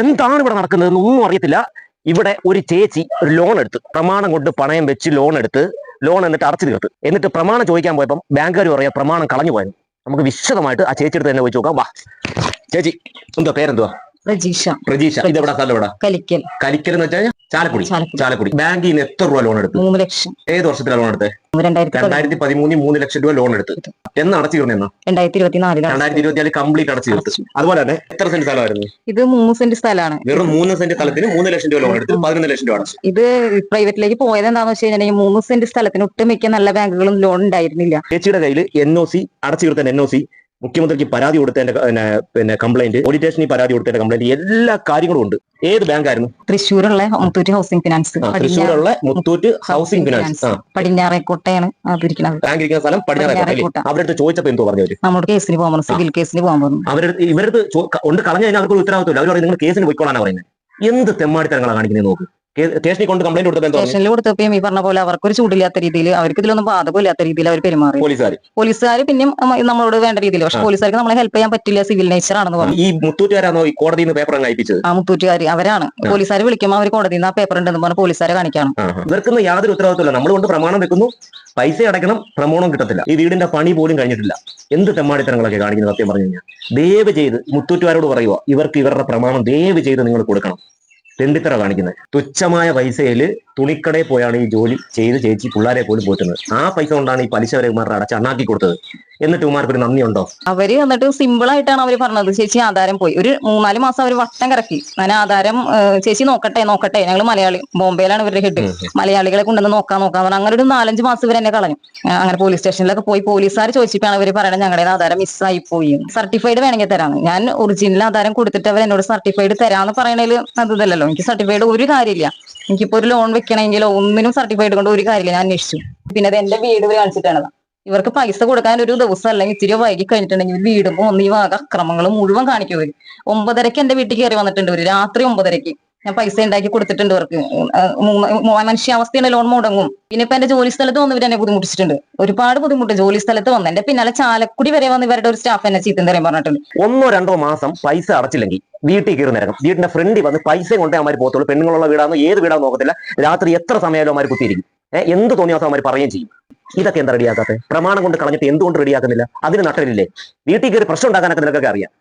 എന്താണ് ഇവിടെ നടക്കുന്നതെന്ന് ഒന്നും അറിയത്തില്ല. ഇവിടെ ഒരു ചേച്ചി ഒരു ലോൺ എടുത്ത് പ്രമാണം കൊണ്ട് പണയം വെച്ച് ലോൺ എന്നിട്ട് അടച്ചു തീർത്ത്. എന്നിട്ട് പ്രമാണം ചോദിക്കാൻ പോയപ്പം ബാങ്കുകാർ പറയാ പ്രമാണം കളഞ്ഞു പോയത്. നമുക്ക് വിശദമായിട്ട് ആ ചേച്ചി എടുത്ത് തന്നെ പോയി നോക്കാം. വാ ചേച്ചി, എന്തോ പേരെന്തുവാ? പ്രജീഷ. ഇതെവിടെ സ്ഥലം? എവിടെ? കരിക്കൽ എന്ന് വെച്ചാൽ ചാലക്കുടി. ബാങ്കിൽ നിന്ന് എത്ര രൂപ ലോൺ എടുത്തു? 3 ലക്ഷം. ഏത് വർഷത്തിലാണ് ലോൺ എടുത്തത്? 2013 3 ലക്ഷം രൂപ ലോൺ എടുത്ത്. എന്ന് അടച്ചു തീർന്ന 2024 കംപ്ലീറ്റ് അടച്ചു തീർത്ത്. അതുപോലെ തന്നെ എത്ര സെന്റ് സ്ഥലമായിരുന്നു ഇത്? 3 സെന്റ് സ്ഥലമാണ്. വെറും 3 സെന്റ് സ്ഥലത്തിന് 3 ലക്ഷം രൂപ ലോൺ എടുത്ത് 11 ലക്ഷം രൂപ അടച്ചു. ഇത് പ്രൈവറ്റിലേക്ക് പോയത് എന്താണെന്ന് വെച്ച് കഴിഞ്ഞാൽ 3 സെന്റ് സ്ഥലത്തിന് ഒട്ടുമിക്ക നല്ല ബാങ്കുകളും ലോൺ ഉണ്ടായിരുന്നില്ല. ചേച്ചിയുടെ കയ്യിൽ NOC അടച്ചു തീർത്ത NOC, മുഖ്യമന്ത്രിക്ക് പരാതി കൊടുത്തതിന്റെ കംപ്ലൈന്റ്, പോലീസ് സ്റ്റേഷനിൽ പരാതി കൊടുത്തതിന്റെ കംപ്ലൈന്റ്, എല്ലാ കാര്യങ്ങളും ഉണ്ട്. ഏത് ബാങ്കായിരുന്നു? തൃശ്ശൂരുള്ള മുത്തൂറ്റ് ഹൗസിംഗ് ഫിനാൻസ്. തൃശ്ശൂരുള്ള മുത്തൂറ്റ് ഹൗസിംഗ് ഫിനാൻസ്. പടിഞ്ഞാറേക്കോട്ടയാണ് അതിരിക്കുന്നത്. ബാങ്ക് ഇരിക്കുന്ന സ്ഥലം പടിഞ്ഞാറേക്കോട്ട. അവരുടെ ചോദിച്ചപ്പോ എന്തോ പറഞ്ഞു? നമ്മുടെ കേസിന് പോകാൻ പറഞ്ഞു, സിവിൽ കേസിന് പോകാൻ പറഞ്ഞു. ഇവരത് കൊണ്ട് കളഞ്ഞു കഴിഞ്ഞാൽ അവർക്ക് ഉത്തരവാദിത്തമില്ല. അവർ പറയും നിങ്ങൾ കേസിന് പോയിക്കോളാനാ പറയുന്നത്. എന്ത് തെമ്മാടിത്തരങ്ങളാണ് കാണിക്കുന്നത് നോക്ക്. സ്റ്റേഷനിൽ കൊണ്ട് കംപ്ലൈന്റ് കൊടുത്തപ്പോൾ ഈ പറഞ്ഞ പോലെ അവർക്കൊരു ചൂടില്ലാത്ത രീതിയിൽ, അവർക്ക് ഇതിലൊന്നും ബാധകമില്ലാത്ത രീതിയിൽ അവർ പെരുമാറി. പോലീസുകാർ പിന്നെയും നമ്മളോട് വേണ്ട രീതിയിൽ, പക്ഷെ പോലീസുകാർക്ക് നമ്മളെ ഹെൽപ്പ് ചെയ്യാൻ പറ്റില്ല, സിവിൽ നേച്ചർ ആണെന്ന് പറഞ്ഞു. ഈ മുത്തൂറ്റുകാരാണോ ഈ കോടതിയിൽ നിന്ന് പേപ്പർ അയപ്പിച്ചത്? ആ മുത്തൂറ്റുകാർ അവരാണ്. പോലീസുകാർ വിളിക്കുമ്പോൾ അവർ കോടതിയിൽ നിന്ന് ആ പേപ്പർ ഉണ്ടെന്ന് പറഞ്ഞ് പോലീസുകാരെ കാണിക്കണം. ഇവർക്കൊന്നും യാതൊരു ഉത്തരവാദിത്തമില്ല. നമ്മൾ കൊണ്ട് പ്രമാണം വെക്കുന്നു, പൈസ അടയ്ക്കണം, പ്രമാണം കിട്ടത്തില്ല. ഈ വീടിന്റെ പണി പോലും കഴിഞ്ഞിട്ടില്ല. എന്ത് തെമ്മാടിത്തരങ്ങളൊക്കെ കാണിക്കുന്നത് സത്യം പറഞ്ഞു കഴിഞ്ഞാൽ. ദയവ് ചെയ്ത് മുത്തൂറ്റുകാരോട് പറയുക, ഇവർക്ക് ഇവരുടെ പ്രമാണം ദയവ് ചെയ്ത് നിങ്ങൾ കൊടുക്കണം. തെണ്ടിത്തറ കാണിക്കുന്നത്. തുച്ഛമായ പൈസയിൽ തുണിക്കടയിൽ പോയാണ് ഈ ജോലി ചെയ്ത് ചേച്ചി പിള്ളേരെ പോലും പോറ്റുന്നത്. ആ പൈസ കൊണ്ടാണ് ഈ പലിശ വരെ ഉമാരുടെ അടച്ച് അണ്ണാക്കി കൊടുത്തത്. എന്നിട്ട് ഉമാർക്ക് ഒരു നന്ദി ഉണ്ടോ? അവര് എന്നിട്ട് സിമ്പിൾ ആയിട്ടാണ് അവര് പറഞ്ഞത്, ചേച്ചി ആധാരം പോയി. ഒരു 3-4 മാസം അവർ വട്ടം കറക്കി. ഞാൻ ആധാരം ചേച്ചി നോക്കട്ടെ. ഞങ്ങൾ മലയാളി, ബോംബെയിലാണ് ഇവരുടെ ഹെഡ്. മലയാളികളെ കൊണ്ടുവന്ന് നോക്കാൻ പറഞ്ഞാൽ അങ്ങനെ ഒരു 4-5 മാസം ഇവർ എന്നെ കളഞ്ഞു. അങ്ങനെ പോലീസ് സ്റ്റേഷനിലൊക്കെ പോയി പോലീസുകാർ ചോദിച്ചിട്ടാണ് ഇവർ പറയണത് ഞങ്ങളുടെ ആധാരം മിസ്സായി പോയി. സർട്ടിഫൈഡ് വേണമെങ്കിൽ തരാണ്. ഞാൻ ഒറിജിനൽ ആധാരം കൊടുത്തിട്ട് അവർ എന്നോട് സർട്ടിഫൈഡ് തരാന്ന് പറയണതിൽ അതല്ലല്ലോ. എനിക്ക് സർട്ടിഫൈഡ് ഒരു കാര്യമില്ല. എനിക്കിപ്പോ ഒരു ലോൺ വെക്കണമെങ്കിലോ ഒന്നിനും സർട്ടിഫൈഡ് കൊണ്ട് ഒരു കാര്യമില്ല. ഞാൻ അന്വേഷിച്ചു. പിന്നെ അത് എന്റെ വീട് കാണിച്ചിട്ടാണ്. ഇവർക്ക് പൈസ കൊടുക്കാൻ ഒരു ദിവസം അല്ലെങ്കിൽ ഇത്തിരി വൈകി കഴിഞ്ഞിട്ടുണ്ടെങ്കിൽ വീടും ഈ വക അക്രമങ്ങൾ മുഴുവൻ കാണിക്കും. 9:30 എന്റെ വീട്ടിൽ കയറി വന്നിട്ടുണ്ട്. ഒരു രാത്രി 9:30 ഞാൻ പൈസ ഉണ്ടാക്കി കൊടുത്തിട്ടുണ്ട്. ഇവർക്ക് മനുഷ്യാവസ്ഥയുടെ ലോൺ മുടങ്ങും. പിന്നെ ഇപ്പൊ എന്റെ ജോലി സ്ഥലത്ത് വന്ന് ഇവരെന്നെ ബുദ്ധിമുട്ടിച്ചിട്ടുണ്ട്. ഒരുപാട് ബുദ്ധിമുട്ട്. ജോലി സ്ഥലത്ത് വന്ന് എന്റെ പിന്നാലെ ചാലക്കുടി വരെ വന്ന് ഇവരുടെ ഒരു സ്റ്റാഫ് എന്നെ ചീത്തം തരാൻ പറഞ്ഞിട്ടുണ്ട്. 1-2 മാസം പൈസ അടച്ചില്ലെങ്കിൽ വീട്ടിൽ കയറി നിരക്കും. വീടിന്റെ ഫ്രണ്ടിൽ വന്ന് പൈസ കൊണ്ടേ അവന്മാർ പോകത്തുള്ളൂ. പെണ്ണുങ്ങളുള്ള വീടാണോ ഏത് വീടാന്ന് നോക്കത്തില്ല. രാത്രി എത്ര സമയമായാലും അവന്മാർ കുത്തിയിരിക്കും. എന്ത് തോന്നിയ അവന്മാർ പറയുകയും ചെയ്യും. ഇതൊക്കെ എന്താ റെഡിയാക്കാത്തത്? പ്രമാണം കൊണ്ട് കളഞ്ഞിട്ട് എന്തുകൊണ്ട് റെഡിയാക്കുന്നില്ല? അതിന് നട്ടലില്ലേ? വീട്ടിൽ കയറി പ്രശ്നം ഉണ്ടാക്കാനൊക്കെ നിനക്കൊക്കെ അറിയാം.